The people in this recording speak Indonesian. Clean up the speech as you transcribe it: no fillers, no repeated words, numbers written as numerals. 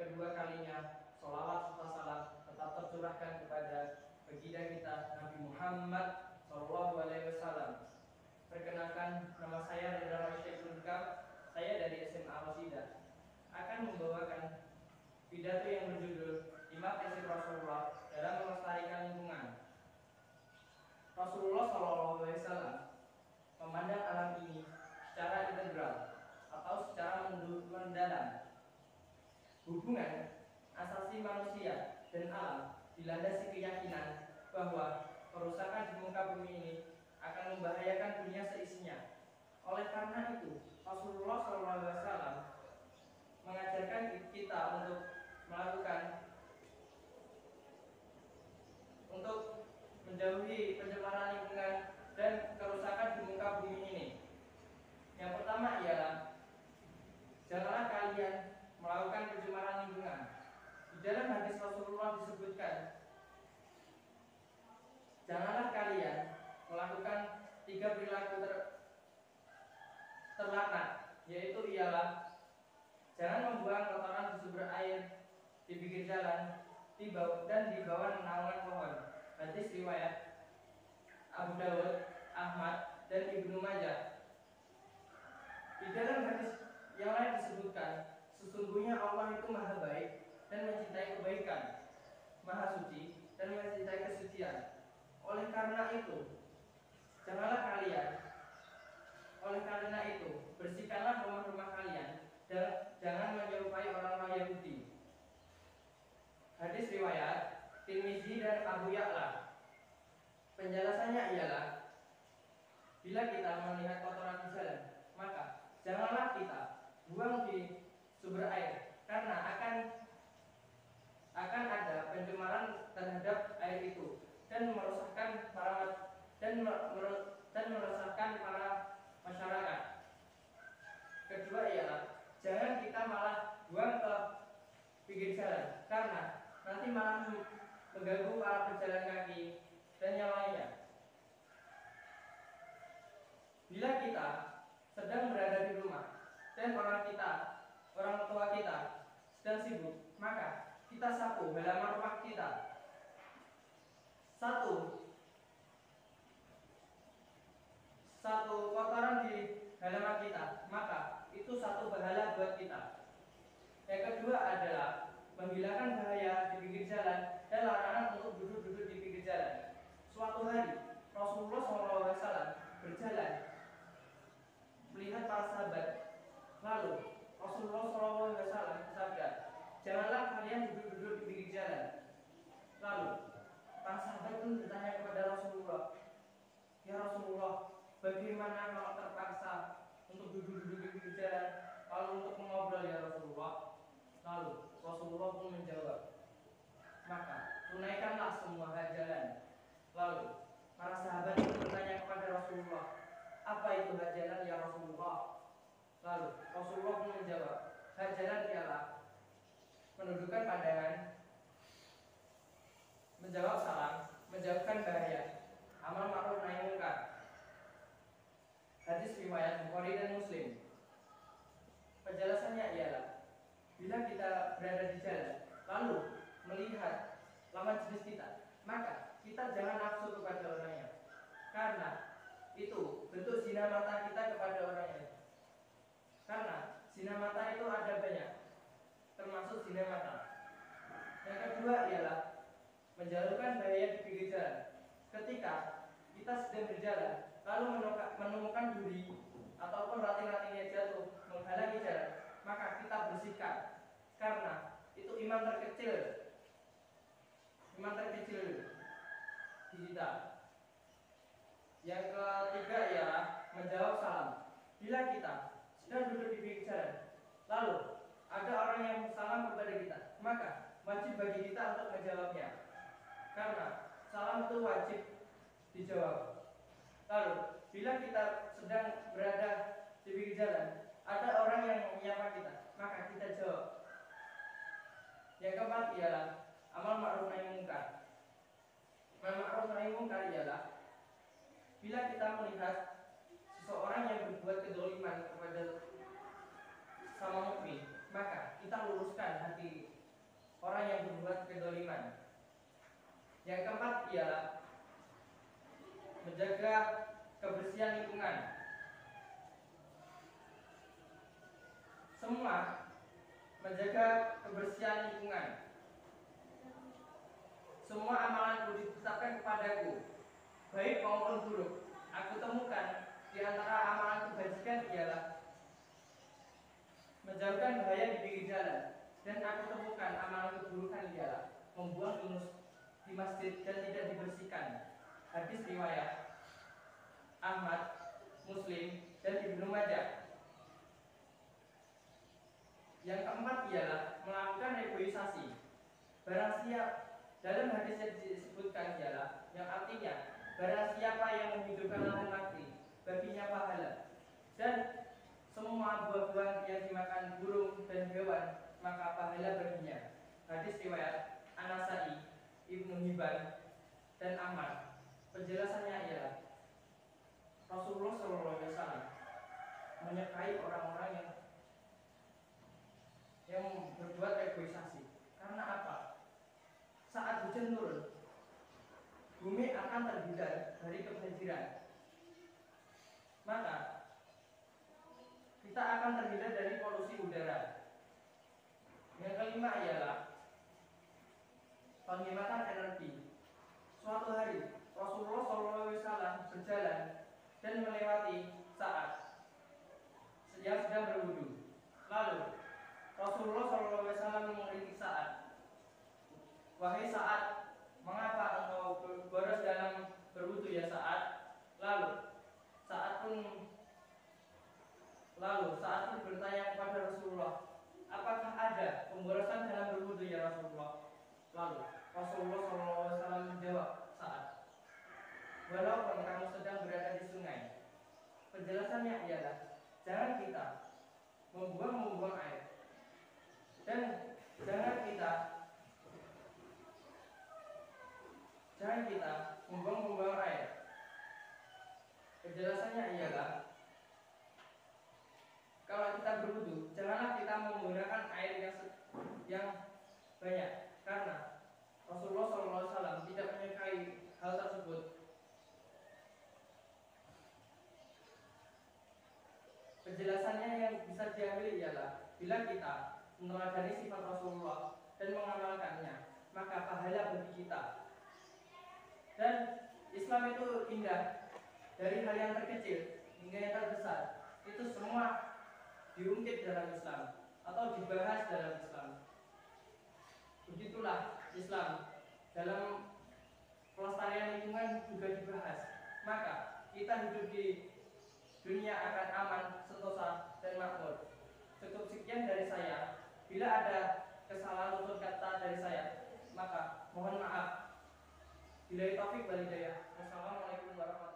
kedua kalinya sholawat serta salam tetap tercurahkan kepada baginda kita Nabi Muhammad SAW. Perkenalkan, nama saya Ridwan Syekh Lengkap. Saya dari SMA Al-Wasidah akan membawakan pidato yang berjudul 5 prinsip Rasulullah dalam melestarikan lingkungan. Rasulullah SAW memandang alam ini secara integral atau secara mendalam. Hubungan asasi manusia dan alam dilandasi keyakinan bahwa kerusakan di muka bumi ini akan membahayakan dunia seisinya. Oleh karena itu, Rasulullah SAW mengajarkan kita untuk menjauhi pencemaran lingkungan dan kerusakan di muka bumi ini. Yang pertama ialah janganlah kalian melakukan pencemaran lingkungan. Di dalam hadis Rasulullah disebutkan, janganlah kalian melakukan 3 perilaku terlaknat, yaitu ialah jangan membuang kotoran di sumber air, di pinggir jalan, dan di bawah naungan pohon. Hadis riwayat Abu Dawud, Ahmad, dan Ibnu Majah. Di dalam hadis yang lain disebutkan, sesungguhnya Allah itu maha baik dan mencintai kebaikan, maha suci dan mencintai kesucian. Oleh karena itu, bersihkanlah rumah-rumah kalian dan jangan menyerupai orang-orang Yahudi. Hadis riwayat Tirmizi dan Abu Ya'la. Penjelasannya ialah, bila kita melihat kotoran di jalan, maka janganlah kita buang di sumber air, karena akan ada pencemaran terhadap air itu dan merusakkan para masyarakat. Kedua ialah jangan kita malah buang ke pinggir jalan, karena nanti malah mengganggu para pejalan kaki dan yang lainnya. Bila kita sedang berada di rumah dan orang tua kita sedang sibuk, maka kita sapu halaman rumah kita. Satu kotoran di halaman kita, maka itu satu pahala buat kita. Yang kedua adalah menghilangkan bahaya di pinggir jalan dan larangan untuk duduk-duduk di pinggir jalan. Suatu hari Rasulullah SAW berjalan melihat para sahabat. Lalu Rasulullah SAW bersabda, janganlah kalian duduk-duduk di pinggir jalan. Lalu para sahabat pun bertanya kepada Rasulullah, ya Rasulullah, bagaimana kalau terpaksa untuk duduk-duduk di pinggir jalan, lalu untuk mengobrol ya Rasulullah? Lalu Rasulullah pun menjawab, maka tunaikanlah semua hak jalan. Lalu para sahabat pun bertanya kepada Rasulullah, apa itu hak jalan ya Rasulullah? Lalu Rasulullah pun menjawab, hak jalan ialah menundukkan pandangan, menjawab salam, menjauhkan bahaya, amal ma'ruf nahi munkar. Hadis riwayat Bukhari dan Muslim. Penjelasannya ialah, bila kita berada di jalan lalu melihat lawan jenis kita, maka kita jangan nafsu kepada orangnya, karena itu bentuk zina mata kita kepada orangnya. Karena zina mata itu ada banyak, termasuk zina mata. Yang kedua ialah menjauhkan bahaya di pinggir jalan. Ketika kita sedang berjalan lalu menemukan duri ataupun ranting-rantingnya jatuh menghalangi jalan, maka kita bersihkan, karena itu iman terkecil di kita. Yang ketiga ialah menjawab salam. Bila kita sedang duduk di pinggir jalan, lalu ada orang yang salam kepada kita, maka wajib bagi kita untuk menjawabnya, karena salam itu wajib dijawab. Lalu bila kita sedang berada di pinggir jalan, ada orang yang menyapa kita, maka kita jawab. Yang keempat ialah amal ma'ruf nahi munkar. Amal ma'ruf nahi munkar ialah bila kita melihat seseorang yang berbuat kedoliman kepada sama mukmin, maka kita luruskan hati orang yang berbuat kezaliman. Yang keempat ialah menjaga kebersihan lingkungan. Semua menjaga kebersihan lingkungan. Semua amalanku ditetapkan kepadaku, baik maupun buruk. Aku temukan di antara amalan kebajikan ialah menjauhkan bahaya di pinggir jalan, dan aku temukan amalan keburukan ialah membuang ingus di masjid dan tidak dibersihkan. Hadis riwayat Ahmad, Muslim, dan Ibnu Majah. Yang keempat ialah melakukan reboisasi. Barang siapa, dalam hadis yang disebutkan ialah yang artinya barang siapa yang menghidupkan lampu mati, baginya pahala, dan semua buah-buahan yang dimakan burung dan hewan, maka pahala baginya. Hadis riwayat An-Nasai, Ibnu Hibban, dan Ahmad. Penjelasannya ialah Rasulullah SAW menyukai orang-orang yang berbuat egoisasi. Karena apa? Saat hujan turun, bumi akan terhindar dari kebanjiran. Maka kita akan terhindar dari polusi udara. Yang kelima ialah penghematan energi. Suatu hari Rasulullah SAW berjalan dan melewati Sa'ad yang sedang berwudu. Lalu Rasulullah SAW mengkritik Sa'ad, "Wahai Sa'ad, mengapa engkau boros dalam berwudu ya Sa'ad?" Lalu Sa'ad pun bertanya kepada Rasulullah, "Apakah ada pemborosan dalam berwudu ya Rasulullah?" Lalu Rasulullah SAW menjawab, "Sa'ad, walaupun kamu sedang berada di sungai." Penjelasannya ialah jangan kita membuang air, dan jangan kita membuang air. Penjelasannya ialah kalau kita berwudu, janganlah kita menggunakan air yang banyak, karena Rasulullah SAW tidak menyukai hal tersebut. Penjelasannya yang bisa diambil ialah bila kita meneladani sifat Rasulullah dan mengamalkannya, maka pahala bagi kita. Dan Islam itu indah, dari hal yang terkecil hingga yang terbesar, itu semua diungkit dalam Islam atau dibahas dalam Islam. Begitulah Islam, dalam pelestarian lingkungan juga dibahas. Maka kita hidup di dunia akan aman, sentosa, dan makmur. Cukup sekian dari saya. Bila ada kesalahan tutur kata dari saya, maka mohon maaf. Billahi taufiq wal hidayah. Wassalamualaikum warahmatullahi wabarakatuh.